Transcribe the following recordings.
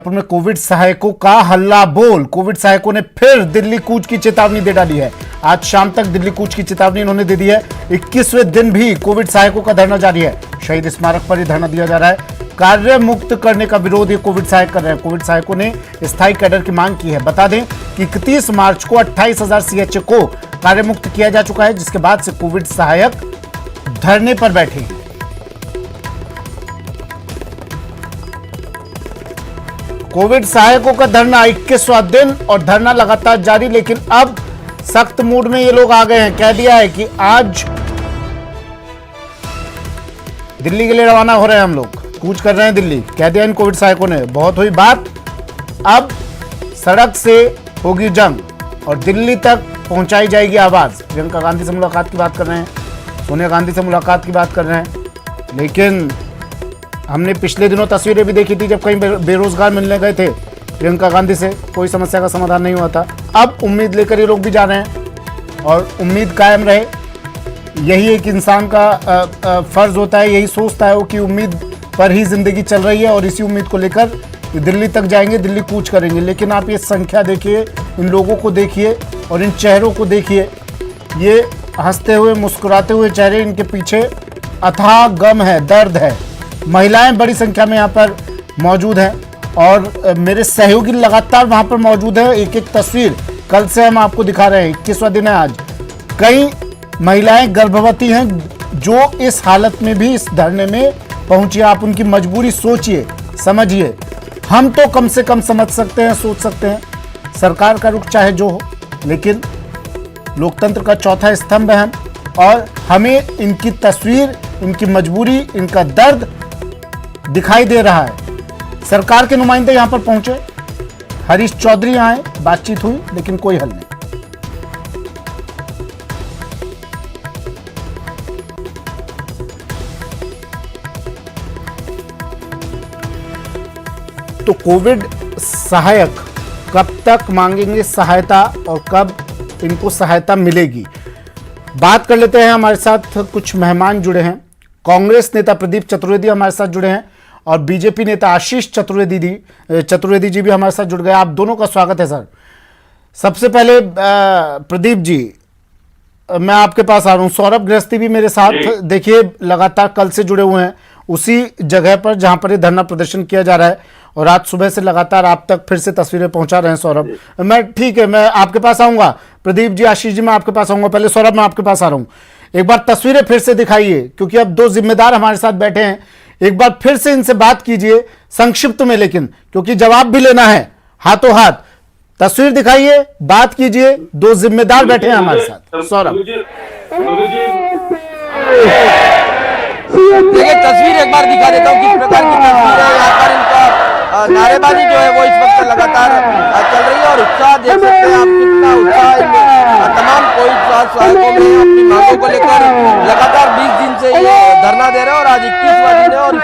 में कोविड सहायकों का हल्ला बोल। कोविड सहायकों ने फिर दिल्ली कूच की चेतावनी दे डाली है। आज शाम तक दिल्ली कूच की चेतावनी इन्होंने दे दी है। 21वें दिन भी कोविड सहायकों का धरना जारी है। शहीद स्मारक पर ही धरना दिया जा रहा है। कार्य मुक्त करने का विरोध ये कोविड सहायक कर रहे हैं। कोविड सहायकों ने स्थायी कैडर की मांग की है। बता दें कि 31 मार्च को 28,000 सीएचओ को कार्य मुक्त किया जा चुका है, जिसके बाद से कोविड सहायक धरने पर बैठे हैं। कोविड सहायकों का धरना 21वां दिन और धरना लगातार जारी, लेकिन अब सख्त मूड में ये लोग आ गए हैं। कह दिया है कि आज दिल्ली के लिए रवाना हो रहे हैं, हम लोग कूच कर रहे हैं दिल्ली। कह दिया इन कोविड सहायकों ने, बहुत हुई बात, अब सड़क से होगी जंग और दिल्ली तक पहुंचाई जाएगी आवाज। प्रियंका गांधी से मुलाकात की बात कर रहे हैं, सोनिया गांधी से मुलाकात की बात कर रहे हैं, लेकिन हमने पिछले दिनों तस्वीरें भी देखी थी जब कहीं बेरोजगार मिलने गए थे प्रियंका गांधी से, कोई समस्या का समाधान नहीं हुआ था। अब उम्मीद लेकर ये लोग भी जा रहे हैं और उम्मीद कायम रहे, यही एक इंसान का फर्ज होता है, यही सोचता है वो कि उम्मीद पर ही जिंदगी चल रही है और इसी उम्मीद को लेकर दिल्ली तक जाएंगे, दिल्ली कूच करेंगे। लेकिन आप ये संख्या देखिए, इन लोगों को देखिए और इन चेहरों को देखिए, ये हंसते हुए मुस्कुराते हुए चेहरे, इनके पीछे अथाह गम है, दर्द है। महिलाएं बड़ी संख्या में यहाँ पर मौजूद हैं और मेरे सहयोगी लगातार वहाँ पर मौजूद है। एक एक तस्वीर कल से हम आपको दिखा रहे हैं। 21वां दिन है आज। कई महिलाएं गर्भवती हैं जो इस हालत में भी इस धरने में पहुंची। आप उनकी मजबूरी सोचिए, समझिए। हम तो कम से कम समझ सकते हैं, सोच सकते हैं, सरकार का रुख चाहे जो हो, लेकिन लोकतंत्र का चौथा स्तंभ है हम, और हमें इनकी तस्वीर, इनकी मजबूरी, इनका दर्द दिखाई दे रहा है। सरकार के नुमाइंदे यहां पर पहुंचे, हरीश चौधरी आए, बातचीत हुई, लेकिन कोई हल नहीं। तो कोविड सहायक कब तक मांगेंगे सहायता और कब इनको सहायता मिलेगी, बात कर लेते हैं। हमारे साथ कुछ मेहमान जुड़े हैं। कांग्रेस नेता प्रदीप चतुर्वेदी हमारे साथ जुड़े हैं और बीजेपी नेता आशीष चतुर्वेदी जी भी हमारे साथ जुड़ गए। आप दोनों का स्वागत है सर। सबसे पहले प्रदीप जी, मैं आपके पास आ रहा हूँ। सौरभ गृहस्थी भी मेरे साथ देखिए लगातार कल से जुड़े हुए हैं उसी जगह पर जहां पर ये धरना प्रदर्शन किया जा रहा है, और आज सुबह से लगातार आप तक फिर से तस्वीरें पहुंचा रहे हैं। सौरभ, मैं ठीक है, मैं आपके पास आऊंगा। प्रदीप जी, आशीष जी, मैं आपके पास आऊंगा। पहले सौरभ, मैं आपके पास आ रहा हूं। एक बार तस्वीरें फिर से दिखाइए, क्योंकि अब दो जिम्मेदार हमारे साथ बैठे हैं। एक बार फिर से इनसे बात कीजिए संक्षिप्त में, लेकिन क्योंकि जवाब भी लेना है हाथों हाथ। तस्वीर दिखाइए, बात कीजिए, दो जिम्मेदार बैठे हैं हमारे साथ। सौरभ, देखिए तस्वीर एक बार दिखा देता हूँ किस प्रकार की तस्वीर है। यहाँ पर इनका नारेबाजी जो है वो इस वक्त लगातार चल रही है और उत्साह देख सकते हैं आप, कितना उत्साह तमाम कोविड सहायकों में अपनी मांगों को लेकर लगातार 20 दिन से ये धरना दे रहे हैं और आज 21वां दिन है और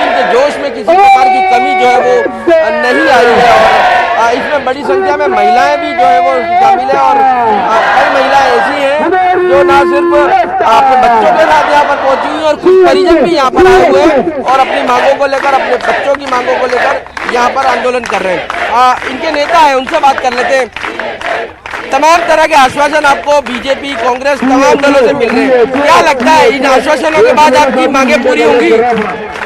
इनके जोश में किसी प्रकार की कमी जो है वो नहीं आई है। और इसमें बड़ी संख्या में महिलाएं भी जो है वो शामिल है और कई महिलाएं ऐसी हैं जो ना सिर्फ अपने बच्चों के साथ यहाँ पर पहुंची हुई और कुछ परिजन भी यहाँ पर आए हुए हैं और अपनी मांगों को लेकर, अपने बच्चों की मांगों को लेकर यहाँ पर आंदोलन कर रहे हैं। इनके नेता हैं, उनसे बात कर लेते हैं। तमाम तरह के आश्वासन आपको बीजेपी, कांग्रेस, तमाम दलों से मिल रहे हैं, क्या लगता है इन आश्वासनों के बाद आपकी मांगे पूरी होंगी?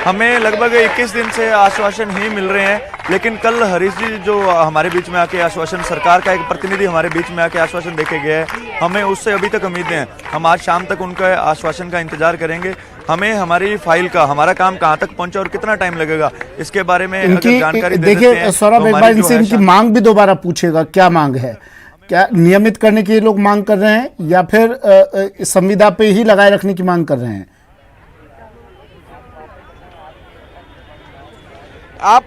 हमें लगभग 21 दिन से आश्वासन ही मिल रहे हैं, लेकिन कल हरीश जी जो हमारे बीच में आके आश्वासन, सरकार का एक प्रतिनिधि हमारे बीच में आके आश्वासन देके गया है, हमें उससे अभी तक उम्मीदें हैं। हम आज शाम तक उनका आश्वासन का इंतजार करेंगे। हमें हमारी फाइल का, हमारा काम कहां तक पहुंचा और कितना टाइम लगेगा, इसके बारे में अगर जानकारी देखिए सौरभ, एक बार इनसे इनकी मांग भी दोबारा पूछेगा, क्या मांग है? क्या नियमित करने की लोग मांग कर रहे हैं या फिर संविदा पे ही लगाए रखने की मांग कर रहे हैं? आप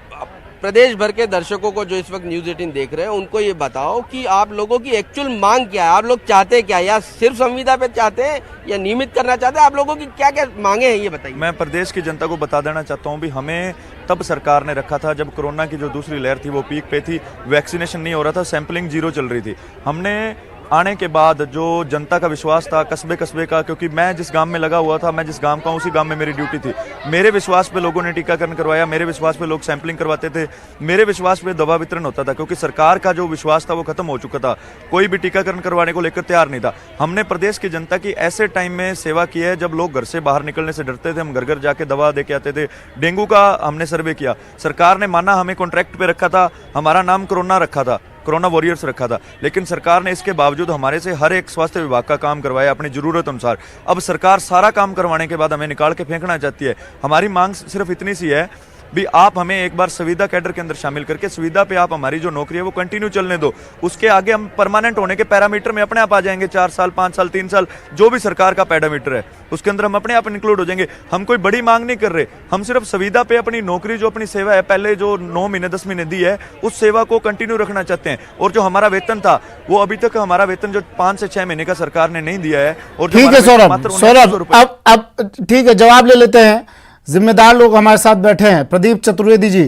प्रदेश भर के दर्शकों को जो इस वक्त न्यूज़ 18 देख रहे हैं उनको ये बताओ कि आप लोगों की एक्चुअल मांग क्या है, आप लोग चाहते क्या, या सिर्फ संविदा पे चाहते हैं या नियमित करना चाहते हैं? आप लोगों की क्या क्या मांगे हैं ये बताइए। मैं प्रदेश की जनता को बता देना चाहता हूं भी हमें तब सरकार ने रखा था जब कोरोना की जो दूसरी लहर थी वो पीक पे थी, वैक्सीनेशन नहीं हो रहा था, सैंपलिंग जीरो चल रही थी। हमने आने के बाद जो जनता का विश्वास था कस्बे कस्बे का, क्योंकि मैं जिस गांव में लगा हुआ था, मैं जिस गांव का हूं उसी गांव में मेरी ड्यूटी थी, मेरे विश्वास पे लोगों ने टीकाकरण करवाया, मेरे विश्वास पे लोग सैंपलिंग करवाते थे, मेरे विश्वास पे दवा वितरण होता था, क्योंकि सरकार का जो विश्वास था वो खत्म हो चुका था। कोई भी टीकाकरण करवाने को लेकर तैयार नहीं था। हमने प्रदेश की जनता की ऐसे टाइम में सेवा की है जब लोग घर से बाहर निकलने से डरते थे। हम घर घर जाके दवा दे के आते थे। डेंगू का हमने सर्वे किया, सरकार ने माना, हमें कॉन्ट्रैक्ट पे रखा था, हमारा नाम कोरोना रखा था, कोरोना वॉरियर्स रखा था, लेकिन सरकार ने इसके बावजूद हमारे से हर एक स्वास्थ्य विभाग का काम करवाया अपनी जरूरत अनुसार। अब सरकार सारा काम करवाने के बाद हमें निकाल के फेंकना चाहती है। हमारी मांग सिर्फ इतनी सी है भी आप हमें एक बार संविदा कैडर के अंदर शामिल करके संविदा पे आप हमारी जो नौकरी है वो कंटिन्यू चलने दो। उसके आगे हम परमानेंट होने के पैरामीटर में अपने आप आ जाएंगे। 4 साल, 5 साल, 3 साल, जो भी सरकार का पैरामीटर है उसके अंदर हम अपने आप इंक्लूड हो जाएंगे। हम कोई बड़ी मांग नहीं कर रहे, हम सिर्फ संविदा पे अपनी नौकरी, जो अपनी सेवा है पहले जो 9 महीने 10 महीने दी है, उस सेवा को कंटिन्यू रखना चाहते हैं। और जो हमारा वेतन था वो अभी तक हमारा वेतन जो 5 से 6 महीने का सरकार ने नहीं दिया है। और ठीक है सौरभ, अब ठीक है, जवाब ले लेते हैं। जिम्मेदार लोग हमारे साथ बैठे हैं। प्रदीप चतुर्वेदी जी,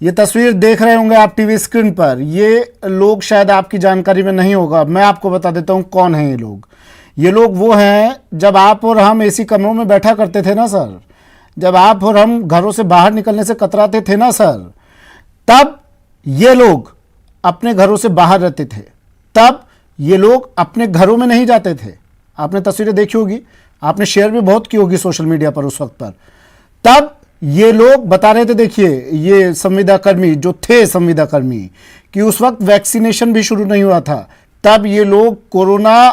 ये तस्वीर देख रहे होंगे आप टीवी स्क्रीन पर। ये लोग शायद आपकी जानकारी में नहीं होगा, मैं आपको बता देता हूं कौन है ये लोग। ये लोग वो हैं जब आप और हम एसी कमरों में बैठा करते थे ना सर, जब आप और हम घरों से बाहर निकलने से कतराते थे ना सर, तब ये लोग अपने घरों से बाहर रहते थे, तब ये लोग अपने घरों में नहीं जाते थे। आपने तस्वीरें देखी होगी, आपने शेयर भी बहुत की होगी सोशल मीडिया पर उस वक्त पर। तब ये लोग बता रहे थे, देखिए ये संविदा कर्मी जो थे, संविदा कर्मी, कि उस वक्त वैक्सीनेशन भी शुरू नहीं हुआ था। तब ये लोग कोरोना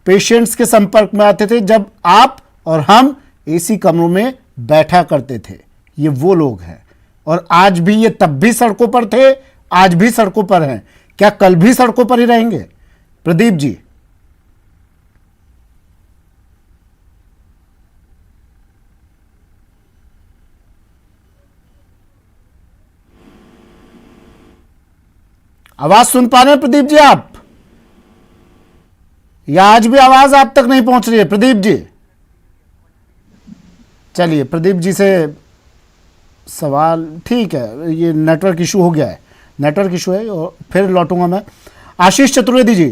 पेशेंट्स के संपर्क में आते थे जब आप और हम एसी कमरों में बैठा करते थे। ये वो लोग हैं, और आज भी ये तब भी सड़कों पर थे, आज भी सड़कों पर हैं। क्या कल भी सड़कों पर ही रहेंगे? प्रदीप जी, आवाज सुन पा रहे हैं प्रदीप जी आप, या आज भी आवाज आप तक नहीं पहुंच रही है प्रदीप जी? चलिए प्रदीप जी से सवाल, ठीक है, ये नेटवर्क इशू हो गया है, नेटवर्क इशू है, और फिर लौटूंगा मैं। आशीष चतुर्वेदी जी,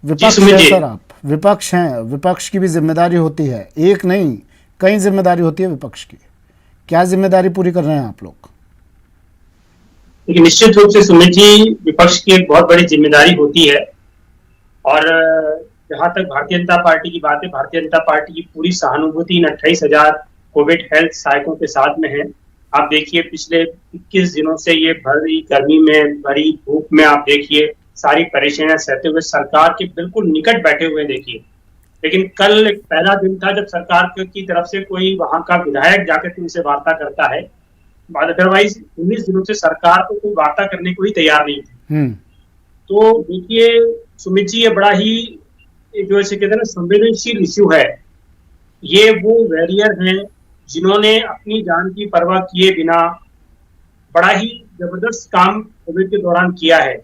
विपक्ष है सर, आप विपक्ष हैं, विपक्ष की भी जिम्मेदारी होती है, एक नहीं कई जिम्मेदारी होती है विपक्ष की। क्या जिम्मेदारी पूरी कर रहे हैं आप लोग? देखिए, निश्चित रूप से सुमित जी, विपक्ष की एक बहुत बड़ी जिम्मेदारी होती है। और जहां तक भारतीय जनता पार्टी की बात है, भारतीय जनता पार्टी की पूरी सहानुभूति इन 28,000 कोविड हेल्थ सहायकों के साथ में है। आप देखिए, पिछले 21 दिनों से ये भरी गर्मी में, भरी धूप में, आप देखिए सारी परेशानियां सहते हुए सरकार के बिल्कुल निकट बैठे हुए देखिए। लेकिन कल एक पहला दिन था जब सरकार की तरफ से कोई वहां का विधायक जाकर उनसे वार्ता करता है। अदरवाइज 19 दिनों से सरकार को कोई वार्ता करने को ही तैयार नहीं थी। तो देखिए सुमित जी, ये बड़ा ही जो ऐसे कहते हैं ना संवेदनशील इश्यू है। ये वो वॉरियर हैं जिन्होंने अपनी जान की परवाह किए बिना बड़ा ही जबरदस्त काम कोविड के दौरान किया है।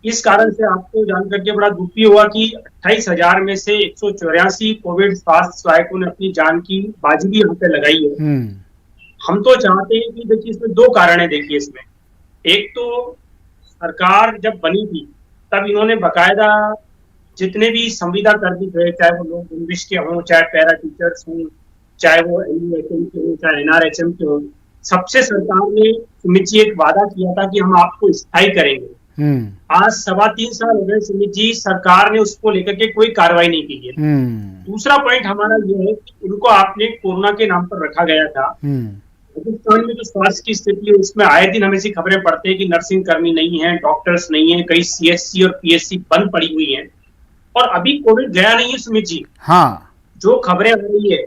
इस कारण से आपको जान करके बड़ा दुख भी हुआ कि 28,000 में से 184 कोविड स्वास्थ्य सहायकों ने अपनी जान की बाजी भी यहाँ पे लगाई है। हम तो चाहते हैं कि देखिए इसमें 2 कारण है। देखिए इसमें एक तो सरकार जब बनी थी तब इन्होंने बकायदा जितने भी संविदा कर्मी थे, चाहे वो लोग इंग्लिश के हों, चाहे पैरा टीचर्स हों, चाहे वो NUHM के हों, चाहे NRHM के हों, सबसे सरकार ने सुमित जी एक वादा किया था कि हम आपको स्थायी करेंगे। आज 3.25 साल हो गए सुमित जी, सरकार ने उसको लेकर के कोई कार्रवाई नहीं की है। दूसरा पॉइंट हमारा यह है कि उनको आपने कोरोना के नाम पर रखा गया था। राजस्थान में जो स्वास्थ्य की स्थिति है उसमें आए दिन हमें ऐसी खबरें पढ़ते हैं कि नर्सिंग कर्मी नहीं है, डॉक्टर्स नहीं है, कई CSC और PSC बंद पड़ी हुई हैं, और अभी कोविड गया नहीं है सुमित जी। हाँ, जो खबरें आ रही है,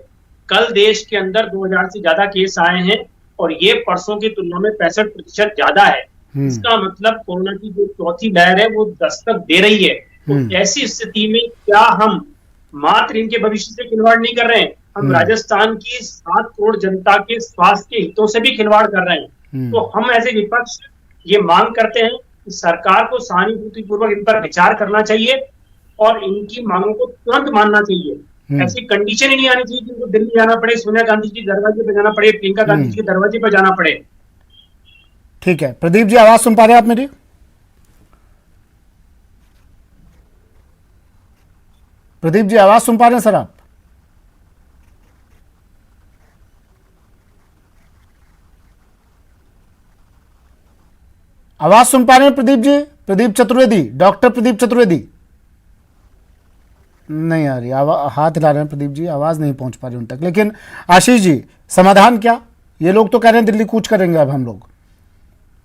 कल देश के अंदर 2000 से ज्यादा केस आए हैं और ये परसों की तुलना में 65% ज्यादा है। इसका मतलब कोरोना की जो चौथी लहर है वो दस्तक दे रही है। तो ऐसी स्थिति में क्या हम मात्र इनके भविष्य से खिलवाड़ नहीं कर रहे हैं, हम राजस्थान की 7 करोड़ जनता के स्वास्थ्य के हितों से भी खिलवाड़ कर रहे हैं। तो हम ऐसे विपक्ष ये मांग करते हैं कि सरकार को सहानुभूतिपूर्वक इन पर विचार करना चाहिए और इनकी मांगों को तुरंत मानना चाहिए। ऐसी कंडीशन ही नहीं आनी चाहिए कि उनको दिल्ली जाना पड़े, सोनिया गांधी जी के दरवाजे पर जाना पड़े, प्रियंका गांधी जी के दरवाजे पर जाना पड़े। ठीक है प्रदीप जी, आवाज सुन पा रहे हैं आप मेरी? प्रदीप जी आवाज सुन पा रहे हैं सर आप? आवाज सुन पा रहे हैं प्रदीप जी? प्रदीप चतुर्वेदी, डॉक्टर प्रदीप चतुर्वेदी? नहीं आ रही हाथ हिला रहे हैं प्रदीप जी, आवाज नहीं पहुंच पा रही उन तक। लेकिन आशीष जी, समाधान क्या? ये लोग तो कह रहे हैं दिल्ली कूच करेंगे अब हम लोग।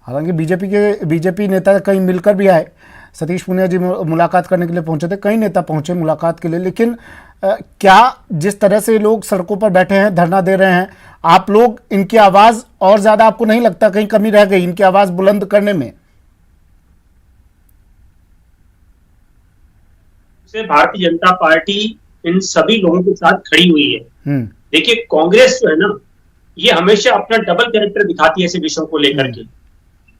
हालांकि बीजेपी नेता कहीं मिलकर भी आए, सतीश पूनिया जी मुलाकात करने के लिए पहुंचे थे, कई नेता पहुंचे मुलाकात के लिए। लेकिन क्या जिस तरह से लोग सड़कों पर बैठे हैं, धरना दे रहे हैं, आप लोग इनकी आवाज और ज्यादा, आपको नहीं लगता कहीं कमी रह गई इनकी आवाज बुलंद करने में? से भारतीय जनता पार्टी इन सभी लोगों के साथ खड़ी हुई है। देखिए, कांग्रेस जो है ना, ये हमेशा अपना डबल कैरेक्टर दिखाती है ऐसे विषयों को लेकर के।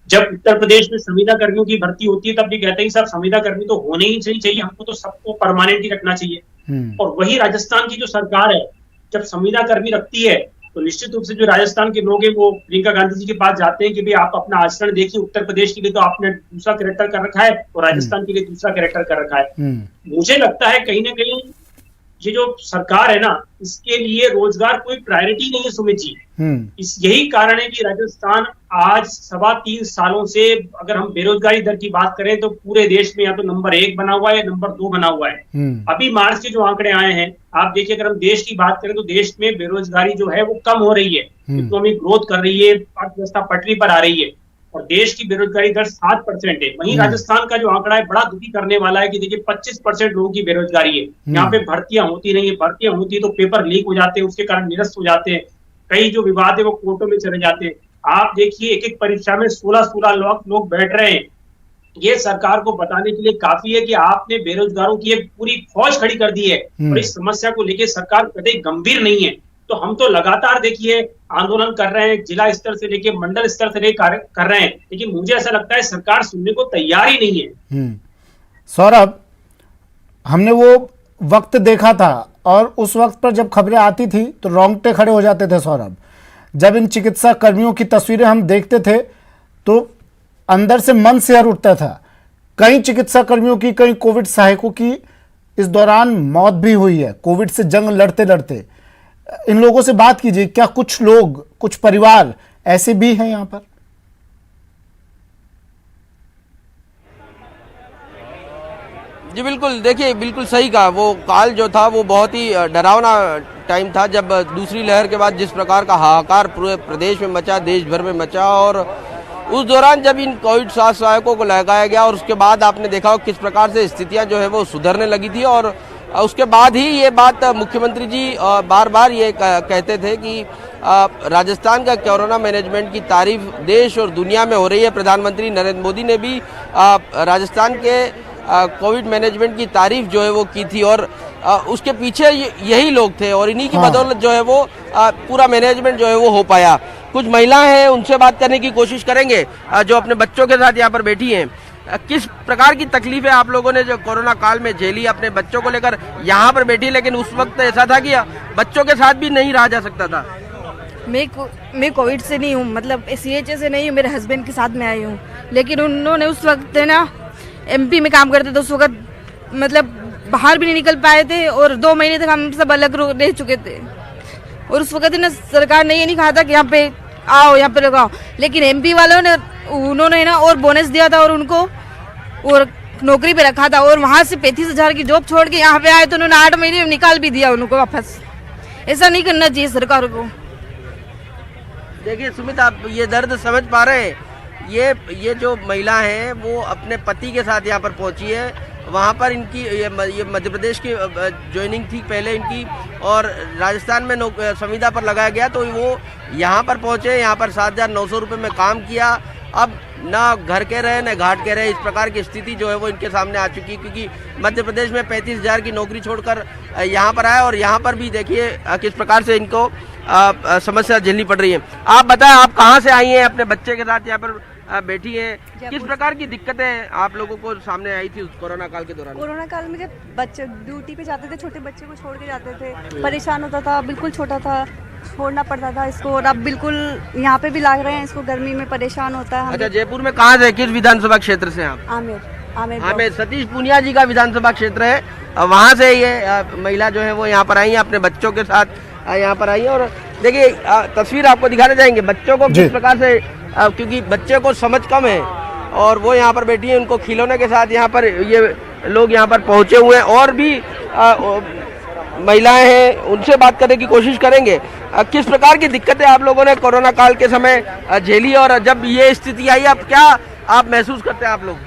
जब उत्तर प्रदेश में संविदा कर्मियों की भर्ती होती है तब भी कहते हैं साहब संविदा कर्मी तो होने ही चाहिए, हमको तो सबको परमानेंट ही रखना चाहिए। और वही राजस्थान की जो सरकार है, जब संविदा कर्मी रखती है तो निश्चित रूप से जो राजस्थान के लोग हैं वो प्रियंका गांधी जी के पास जाते हैं कि भाई आप अपना आचरण देखिए, उत्तर प्रदेश के लिए तो आपने दूसरा कैरेक्टर कर रखा है और राजस्थान के लिए दूसरा कैरेक्टर कर रखा है। मुझे लगता है कहीं ना कहीं ये जो सरकार है ना, इसके लिए रोजगार कोई प्रायोरिटी नहीं है सुमित जी। यही कारण है कि राजस्थान आज 3.25 सालों से, अगर हम बेरोजगारी दर की बात करें तो पूरे देश में या तो नंबर 1 बना हुआ है या नंबर 2 बना हुआ है। अभी मार्च के जो आंकड़े आए हैं, आप देखिए, अगर हम देश की बात करें तो देश में बेरोजगारी जो है वो कम हो रही है, इकोनॉमी ग्रोथ कर रही है, अर्थव्यवस्था पटरी पर आ रही है और देश की बेरोजगारी दर 7% है। वहीं राजस्थान का जो आंकड़ा है बड़ा दुखी करने वाला है कि देखिए 25% लोगों की बेरोजगारी है। यहाँ पे भर्तियां होती नहीं है, भर्तियां होती है तो पेपर लीक हो जाते हैं, उसके कारण निरस्त हो जाते हैं, कई जो विवाद है वो कोर्टों में चले जाते हैं। आप देखिए एक एक परीक्षा में 16 लोग बैठ रहे हैं। ये सरकार को बताने के लिए काफी है कि आपने बेरोजगारों की एक पूरी फौज खड़ी कर दी है और इस समस्या को लेकर सरकार कभी गंभीर नहीं है। तो हम तो लगातार देखिए आंदोलन कर रहे हैं, जिला स्तर से लेके मंडल स्तर से लेकर कर रहे हैं, लेकिन मुझे ऐसा लगता है सरकार सुनने को तैयार ही नहीं है। सौरभ, हमने वो वक्त देखा था और उस वक्त पर जब खबरें आती थी तो रोंगटे खड़े हो जाते थे सौरभ। जब इन चिकित्सा कर्मियों की तस्वीरें हम देखते थे तो अंदर से मन सिहर उठता था। कई चिकित्सा कर्मियों की, कई कोविड सहायकों की इस दौरान मौत भी हुई है, कोविड से जंग लड़ते लड़ते। इन लोगों से बात कीजिए, क्या कुछ लोग, कुछ परिवार ऐसे भी हैं यहां पर? जी बिल्कुल, देखिए बिल्कुल सही कहा। वो काल जो था वो बहुत ही डरावना टाइम था, जब दूसरी लहर के बाद जिस प्रकार का हाहाकार पूरे प्रदेश में मचा, देश भर में मचा, और उस दौरान जब इन कोविड स्वास्थ्य सहायकों को लगाया गया और उसके बाद आपने देखा किस प्रकार से स्थितियां जो है वो सुधरने लगी थी। और उसके बाद ही ये बात मुख्यमंत्री जी बार बार ये कहते थे कि राजस्थान का कोरोना मैनेजमेंट की तारीफ देश और दुनिया में हो रही है। प्रधानमंत्री नरेंद्र मोदी ने भी राजस्थान के कोविड मैनेजमेंट की तारीफ जो है वो की थी और उसके पीछे यही लोग थे और इन्हीं की बदौलत जो है वो पूरा मैनेजमेंट जो है वो हो पाया। कुछ महिलाएं हैं, उनसे बात करने की कोशिश करेंगे जो अपने बच्चों के साथ यहाँ पर बैठी हैं। किस प्रकार की तकलीफें आप लोगों ने जो कोरोना काल में झेली, अपने बच्चों को लेकर यहाँ पर बैठी, लेकिन उस वक्त ऐसा था कि बच्चों के साथ भी नहीं रहा जा सकता था। मैं कोविड से नहीं हूँ, मतलब CHA से नहीं हूँ, मेरे हस्बैंड के साथ में आई हूँ, लेकिन उन्होंने उस वक्त है ना MP में काम करते थे, उस वक्त मतलब बाहर भी नहीं निकल पाए थे और 2 महीने तक हम सब अलग रह चुके थे। और उस वक्त ना सरकार ने ये नहीं कहा था कि यहाँ पे आओ, यहाँ पे लगाओ, लेकिन MP वालों ने उन्होंने ना और बोनस दिया था और उनको और नौकरी पे रखा था और वहाँ से 35,000 की जॉब छोड़ के यहाँ पे आए तो उन्होंने 8 महीने में निकाल भी दिया उनको वापस। ऐसा नहीं करना चाहिए सरकार को। देखिए सुमित, आप ये दर्द समझ पा रहे हैं। ये जो महिला है वो अपने पति के साथ यहाँ पर पहुंची है। वहाँ पर इनकी ये मध्य प्रदेश की ज्वाइनिंग थी पहले इनकी और राजस्थान में संविदा पर लगाया गया, तो वो यहाँ पर पहुँचे, यहाँ पर 7,900 रुपये में काम किया। अब ना घर के रहे न घाट के रहे, इस प्रकार की स्थिति जो है वो इनके सामने आ चुकी, क्योंकि मध्य प्रदेश में 35,000 की नौकरी छोड़कर यहाँ पर आए और यहाँ पर भी देखिए किस प्रकार से इनको समस्या झेलनी पड़ रही है। आप बताएं, आप कहाँ से आई हैं, अपने बच्चे के साथ यहाँ पर बैठी है, किस प्रकार की दिक्कतें आप लोगों को सामने आई थी उस कोरोना काल के दौरान? कोरोना काल में जब बच्चे ड्यूटी पे जाते थे, छोटे बच्चे को छोड़ के जाते थे, परेशान होता था, बिल्कुल छोटा था, छोड़ना पड़ता था इसको। और अब बिल्कुल यहाँ पे भी लाग रहे हैं इसको, गर्मी में परेशान होता है। अच्छा, जयपुर में कहाँ से, किस विधानसभा क्षेत्र से आप? आमेर। आमेर सतीश पूनिया जी का विधानसभा क्षेत्र है। वहाँ से ये महिला जो है वो यहाँ पर आई है, अपने बच्चों के साथ यहाँ पर आई है। और देखिए तस्वीर आपको दिखाने जाएंगे बच्चों को किस प्रकार से, क्योंकि बच्चे को समझ कम है और वो यहाँ पर बैठी है, उनको खिलौने के साथ यहाँ पर ये लोग यहाँ पर पहुँचे हुए हैं। और भी महिलाएं हैं, उनसे बात करने की कोशिश करेंगे। किस प्रकार की दिक्कतें आप लोगों ने कोरोना काल के समय झेली और जब ये स्थिति आई अब क्या आप महसूस करते हैं आप लोग?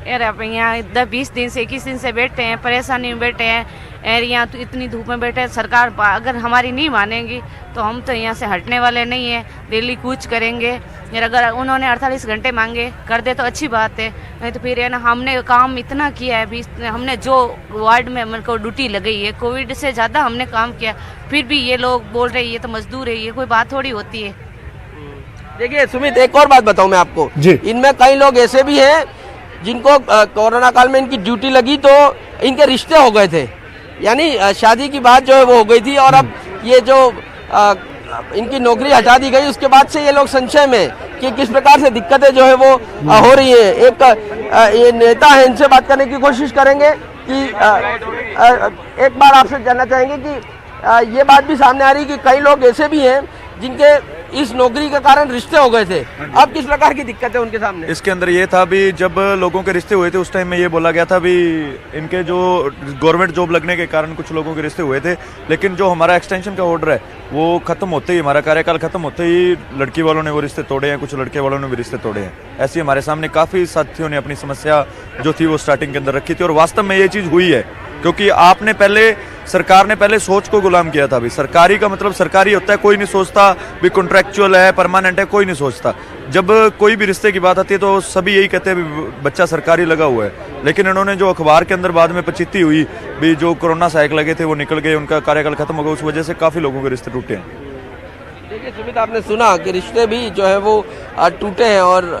यार आप यहाँ 20 दिन से 21 दिन से बैठे हैं, परेशानी में बैठे हैं और यहाँ तो इतनी धूप में बैठे हैं। सरकार अगर हमारी नहीं मानेगी तो हम तो यहाँ से हटने वाले नहीं हैं, दिल्ली कूच करेंगे। यार अगर उन्होंने 48 घंटे मांगे कर दे तो अच्छी बात है, नहीं तो फिर है ना हमने काम इतना किया है, हमने जो वार्ड में मेरे को ड्यूटी लगी है कोविड से ज़्यादा हमने काम किया, फिर भी ये लोग बोल रहे हैं ये तो मजदूर है, ये कोई बात थोड़ी होती है। देखिए सुमित, एक और बात बताऊँ मैं आपको, इनमें कई लोग ऐसे भी हैं जिनको कोरोना काल में इनकी ड्यूटी लगी तो इनके रिश्ते हो गए थे, यानी शादी की बात जो है वो हो गई थी और अब ये जो इनकी नौकरी हटा दी गई उसके बाद से ये लोग संशय में कि किस प्रकार से दिक्कतें जो है वो हो रही है। एक ये नेता है, इनसे बात करने की कोशिश करेंगे कि एक बार आपसे जानना चाहेंगे कि ये बात भी सामने आ रही कि कई लोग ऐसे भी हैं जिनके इस नौकरी के कारण रिश्ते हो गए थे, अब किस प्रकार की दिक्कत है उनके सामने? इसके अंदर ये था भी जब लोगों के रिश्ते हुए थे उस टाइम में ये बोला गया था भी इनके जो गवर्नमेंट जॉब लगने के कारण कुछ लोगों के रिश्ते हुए थे, लेकिन जो हमारा एक्सटेंशन का ऑर्डर है वो खत्म होते ही, हमारा कार्यकाल खत्म होते ही लड़की वालों ने वो रिश्ते तोड़े हैं, कुछ लड़के वालों ने भी रिश्ते तोड़े हैं। ऐसे हमारे सामने काफ़ी साथियों ने अपनी समस्या जो थी वो स्टार्टिंग के अंदर रखी थी और वास्तव में ये चीज़ हुई है, क्योंकि आपने पहले सरकार ने पहले सोच को गुलाम किया था। भी सरकारी का मतलब सरकारी होता है, कोई नहीं सोचता भी कॉन्ट्रैक्चुअल है परमानेंट है, कोई नहीं सोचता। जब कोई भी रिश्ते की बात आती है तो सभी यही कहते हैं भी बच्चा सरकारी लगा हुआ है, लेकिन इन्होंने जो अखबार के अंदर बाद में प्रचिति हुई भी जो कोरोना सहायक लगे थे वो निकल गए, उनका कार्यकाल खत्म हो गया, उस वजह से काफ़ी लोगों के रिश्ते टूटे हैं। देखिए सुमित, आपने सुना कि रिश्ते भी जो है वो टूटे हैं और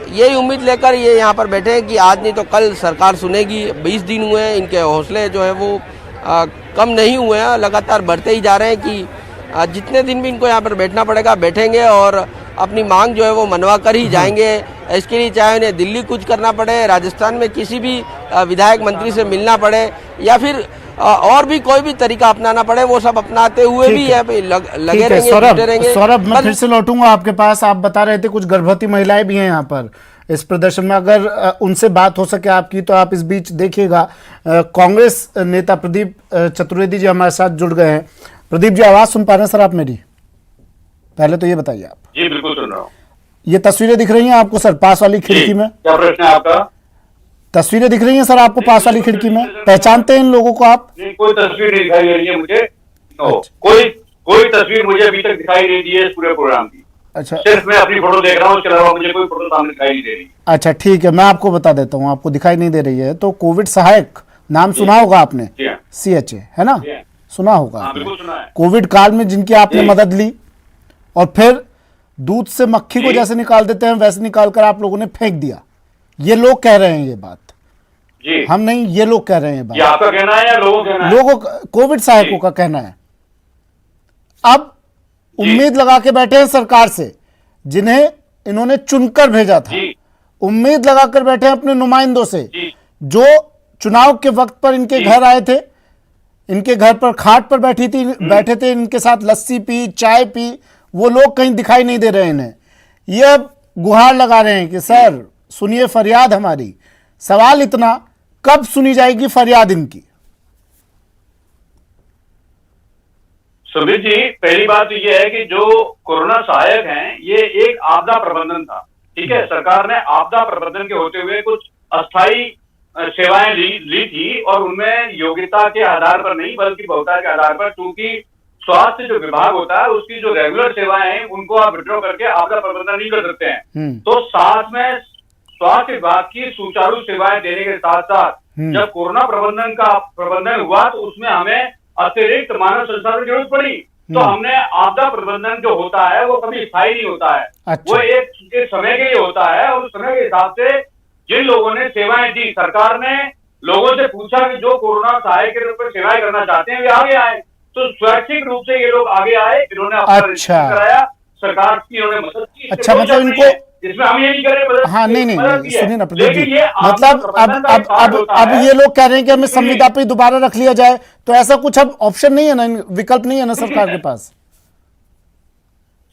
यही उम्मीद लेकर ये यहाँ पर बैठे हैं कि आज नहीं तो कल सरकार सुनेगी। 20 दिन हुए हैं, इनके हौसले जो है वो कम नहीं हुए हैं, लगातार बढ़ते ही जा रहे हैं कि जितने दिन भी इनको यहाँ पर बैठना पड़ेगा बैठेंगे और अपनी मांग जो है वो मनवा कर ही जाएंगे। इसके लिए चाहे उन्हें दिल्ली कूच करना पड़े, राजस्थान में किसी भी विधायक मंत्री से मिलना पड़े या फिर और भी कोई भी तरीका अपनाना पड़े, वो सब अपनाते हुए भी है लगे रहेंगे। सौरभ, मैं फिर से लौटूंगा आपके पास। आप बता रहे थे कुछ गर्भवती महिलाएं भी हैं यहाँ पर इस प्रदर्शन में, अगर उनसे बात हो सके आपकी तो आप इस बीच देखिएगा। कांग्रेस नेता प्रदीप चतुर्वेदी जी हमारे साथ जुड़ गए हैं। प्रदीप जी, आवाज सुन पा रहे हैं सर आप मेरी? पहले तो ये बताइए आप। जी बिल्कुल सुन रहा हूँ। ये तस्वीरें दिख रही हैं आपको सर पास वाली खिड़की में? क्या प्रश्न है आपका? तस्वीरें दिख रही हैं सर आपको पास वाली खिड़की में? पहचानते हैं इन लोगों को आप? नहीं, कोई तस्वीर नहीं दिखाई दे रही है मुझे। कोई तस्वीर मुझे अभी तक दिखाई नहीं दी है इस पूरे प्रोग्राम की। अच्छा, सिर्फ मैं अपनी फोटो देख रहा हूँ, उसके अलावा मुझे कोई फोटो सामने दिखाई नहीं दे रही। अच्छा ठीक है, मैं आपको बता देता हूँ, आपको दिखाई नहीं दे रही है तो कोविड सहायक नाम सुना होगा आपने, CHA है ना, सुना होगा। कोविड काल में जिनकी आपने मदद ली और फिर दूध से मक्खी को जैसे निकाल देते हैं वैसे निकाल कर आप लोगों ने फेंक दिया, ये लोग कह रहे हैं ये बात जी। हम नहीं, ये लोग कह रहे हैं बात। ये आपका कहना है या लोगों का कहना है? लोगों, कोविड सहायकों का कहना है। अब उम्मीद लगा के बैठे हैं सरकार से जिन्हें इन्होंने चुनकर भेजा था, उम्मीद लगाकर बैठे हैं अपने नुमाइंदों से जो चुनाव के वक्त पर इनके घर आए थे, इनके घर पर खाट पर बैठे थे, इनके साथ लस्सी पी, चाय पी, वो लोग कहीं दिखाई नहीं दे रहे इन्हें। ये अब गुहार लगा रहे हैं कि सर सुनिए फरियाद हमारी। सवाल इतना, कब सुनी जाएगी फरियाद इनकी? सुमित जी, पहली बात तो ये है कि जो कोरोना सहायक हैं ये एक आपदा प्रबंधन था, ठीक है। सरकार ने आपदा प्रबंधन के होते हुए कुछ अस्थायी सेवाएं ली थी और उनमें योग्यता के आधार पर नहीं बल्कि बहुता के आधार पर, क्योंकि स्वास्थ्य जो विभाग होता है उसकी जो रेगुलर सेवाएं हैं उनको आप विड्रॉ करके आपदा प्रबंधन नहीं कर सकते हैं। तो साथ में स्वास्थ्य विभाग की सुचारू सेवाएं देने के साथ साथ जब कोरोना प्रबंधन हुआ तो उसमें हमें अतिरिक्त मानव संसाधन की जरूरत पड़ी, तो हमने आपदा प्रबंधन जो होता है वो कभी स्थायी नहीं होता है। अच्छा। वो एक समय के लिए होता है और उस समय के हिसाब से जिन लोगों ने सेवाएं दी, सरकार ने लोगों से पूछा कि जो कोरोना सहायक के रूप में सेवाएं करना चाहते हैं वे आगे आए, तो स्वैच्छिक रूप से ये लोग आगे आए, इन्होंने अपना रजिस्ट्रेशन कराया, सरकार की इन्होंने मदद की। अच्छा, मतलब इसमें हम ये नहीं कर रहे हाँ नहीं नहीं, मदद नहीं की है। सुनिए ना प्रदीप लेकिन जी, ये आपदा मतलब प्रबंधन का एक पार्ट होता अब है। ये लोग कह रहे हैं कि हमें संविदा पे दोबारा रख लिया जाए, तो ऐसा कुछ अब ऑप्शन नहीं है ना, विकल्प नहीं है ना सरकार के पास,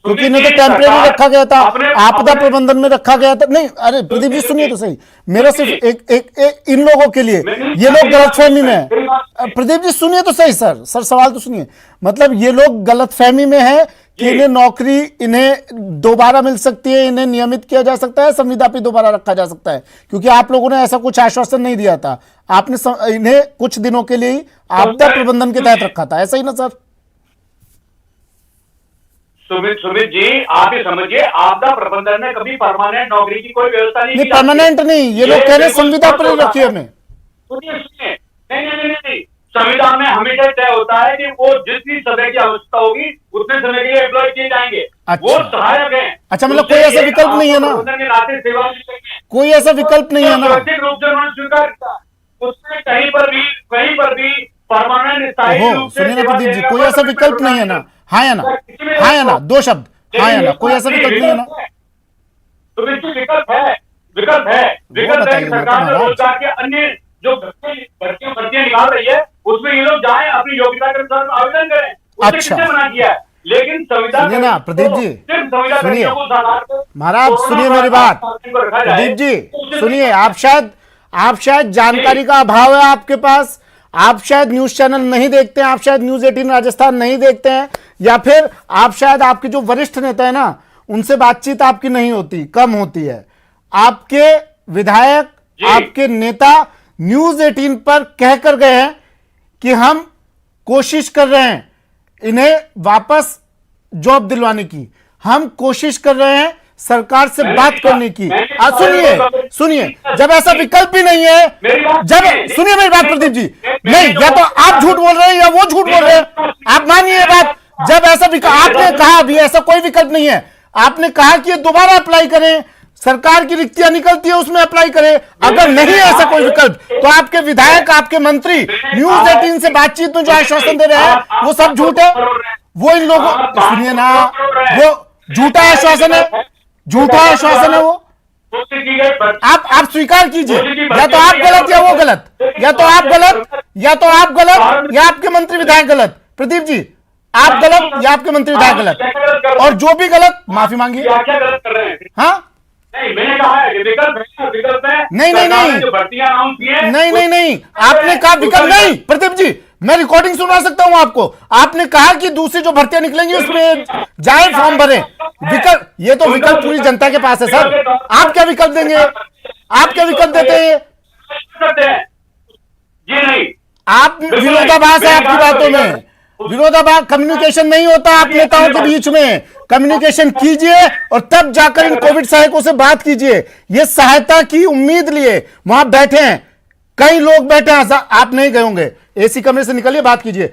क्योंकि इन्हें तो टेम्परेरी रखा गया था, आपदा प्रबंधन में रखा गया था। नहीं अरे प्रदीप जी सुनिए तो सही, मेरा सिर्फ एक इन लोगों के लिए, ये लोग गलतफहमी में है। प्रदीप जी सुनिए तो सही, सर सवाल तो सुनिए। मतलब ये लोग गलतफहमी में है कि इन्हें नौकरी इन्हें दोबारा मिल सकती है, इन्हें नियमित किया जा सकता है, संविदा पे दोबारा रखा जा सकता है, क्योंकि आप लोगों ने ऐसा कुछ आश्वासन नहीं दिया था। आपने इन्हें कुछ दिनों के लिए ही आपदा प्रबंधन के तहत रखा था, ऐसा ही ना सर? सुमित जी, आप ये समझिए, आपदा प्रबंधन में कभी परमानेंट नौकरी की कोई व्यवस्था नहीं की परमानेंट जाती। नहीं, ये लोग कह रहे हैं संविदा पर रखिए हमें। सुनिए, नहीं, संविधान में हमेशा तय होता है कि वो जितनी समय की आवश्यकता होगी उतने समय के लिए एम्प्लॉय किए जाएंगे। अच्छा। वो सहायक है। अच्छा, मतलब कोई ऐसा विकल्प नहीं है ना? प्रबंधन के नाते सेवा नहीं करेंगे। कोई ऐसा विकल्प नहीं है ना? व्यवस्थित रूप से उन्होंने स्वीकार किया, उसमें कहीं पर भी परमानेंट स्थायी हो रूप से सुनिए ना सेवा प्रदीप जी, देने कोई का ऐसा विकल्प नहीं है ना? हाँ या ना? हाँ या ना? दो शब्द, हाँ या ना? कोई ऐसा विकल्प नहीं है ना? तो विकल्प है बताइए कि सरकार जो रोजगार के अन्य जो भर्तियां निकाल रही है उसमें ये लोग जाएं, अपनी योग्यता के अनुसार आवेदन करें। उससे अच्छा। किसने मना किया है? लेकिन संविधान सुनिए ना प्रदीप जी, सिर्फ संविदा सुनिए कर्मियों को साधारण को महाराज, सुनिए मेरी बात प्रदीप जी, सुनिए। आप शायद जानकारी का अभाव है आपके पास, आप शायद न्यूज चैनल नहीं देखते हैं, आप शायद न्यूज 18 राजस्थान नहीं देखते हैं, या फिर आप शायद आपके जो वरिष्ठ नेता है ना उनसे बातचीत आपकी नहीं होती, कम होती है। आपके विधायक, आपके नेता न्यूज 18 पर कहकर गए हैं कि हम कोशिश कर रहे हैं इन्हें वापस जॉब दिलवाने की, हम कोशिश कर रहे हैं सरकार से बात करने की। सुनिए, जब ऐसा विकल्प ही नहीं है, जब सुनिए मेरी बात प्रदीप जी, नहीं या तो आप झूठ बोल रहे हैं या वो झूठ बोल रहे हैं, आप मानिए ये बात। जब ऐसा विकल्प, आपने कहा अभी ऐसा कोई विकल्प नहीं है, आपने कहा कि ये दोबारा अप्लाई करें, सरकार की रिक्तियां निकलती है उसमें अप्लाई करें। अगर नहीं है ऐसा कोई विकल्प, तो आपके विधायक, आपके मंत्री न्यूज 18 से बातचीत में जो आश्वासन दे रहे हैं वो सब झूठ है। वो इन लोगों, सुनिए ना, वो झूठा आश्वासन है, झूठा आश्वासन है वो। आप स्वीकार कीजिए, या तो आप गलत या वो गलत, या तो आप गलत या आपके मंत्री विधायक गलत। प्रदीप जी, आप गलत या आपके मंत्री विधायक गलत, और जो भी गलत माफी मांगिए। क्या गलत कर रहे हैं? हाँ नहीं, मैंने कहा है कि विकल्प है। नहीं, जो भर्तियां अनाउंस की है, नहीं, आपने कहा विकल्प नहीं। प्रदीप जी, मैं रिकॉर्डिंग सुना सकता हूं आपको, आपने कहा कि दूसरी जो भर्तियां निकलेंगी उसमें जाए फॉर्म भरें। विकल्प, ये तो विकल्प पूरी जनता के पास है सर, आप क्या विकल्प देंगे? आप क्या विकल्प देते हैं? जी नहीं, आप विरोधाभास है आपकी बातों में, विरोधाभास, कम्युनिकेशन नहीं होता आप नेताओं के बीच में। कम्युनिकेशन कीजिए और तब जाकर इन कोविड सहायकों से बात कीजिए। ये सहायता की उम्मीद लिए वहां बैठे हैं, कई लोग बैठे हैं, आप नहीं गए होंगे, एसी कमरे से निकलिए, बात कीजिए।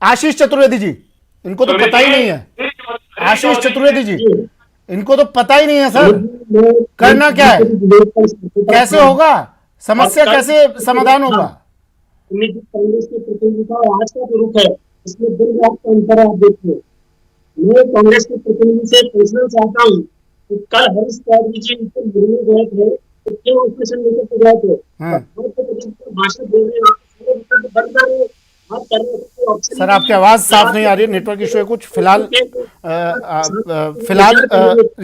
आशीष चतुर्वेदी जी, इनको तो पता ही नहीं है। आशीष चतुर्वेदी जी, इनको तो पता ही नहीं है सर, करना क्या है, कैसे होगा, समस्या कैसे समाधान होगा? कांग्रेस के प्रतिनिधि का आज का जो रुख है इसमें दिन रात का अंतर है। आप देखिए, मैं कांग्रेस के प्रतिनिधि से पूछना चाहता हूँ कि कल हरीश चौधरी जी उनसे मिलने गए थे, तो क्यों ऑपरेशन लेकर के गए थे? भाषण बोल रहे हैं, सर आपकी आवाज साफ नहीं आ रही है, नेटवर्क इशू है कुछ। फिलहाल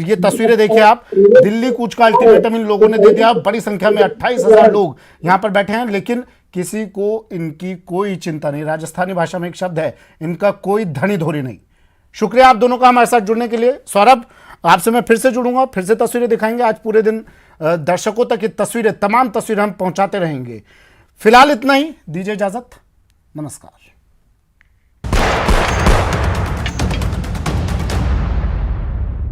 ये तस्वीरें देखिए आप, दिल्ली कूच का अल्टीमेटम इन लोगों ने दे दिया। बड़ी संख्या में 28,000 लोग यहाँ पर बैठे हैं, लेकिन किसी को इनकी कोई चिंता नहीं। राजस्थानी भाषा में एक शब्द है, इनका कोई धनी धोरी नहीं। शुक्रिया आप दोनों का हमारे साथ जुड़ने के लिए। सौरभ, आपसे मैं फिर से जुड़ूंगा, फिर से तस्वीरें दिखाएंगे। आज पूरे दिन दर्शकों तक ये तस्वीरें, तमाम तस्वीरें हम पहुंचाते रहेंगे। फिलहाल इतना ही, दीजिए इजाजत, नमस्कार।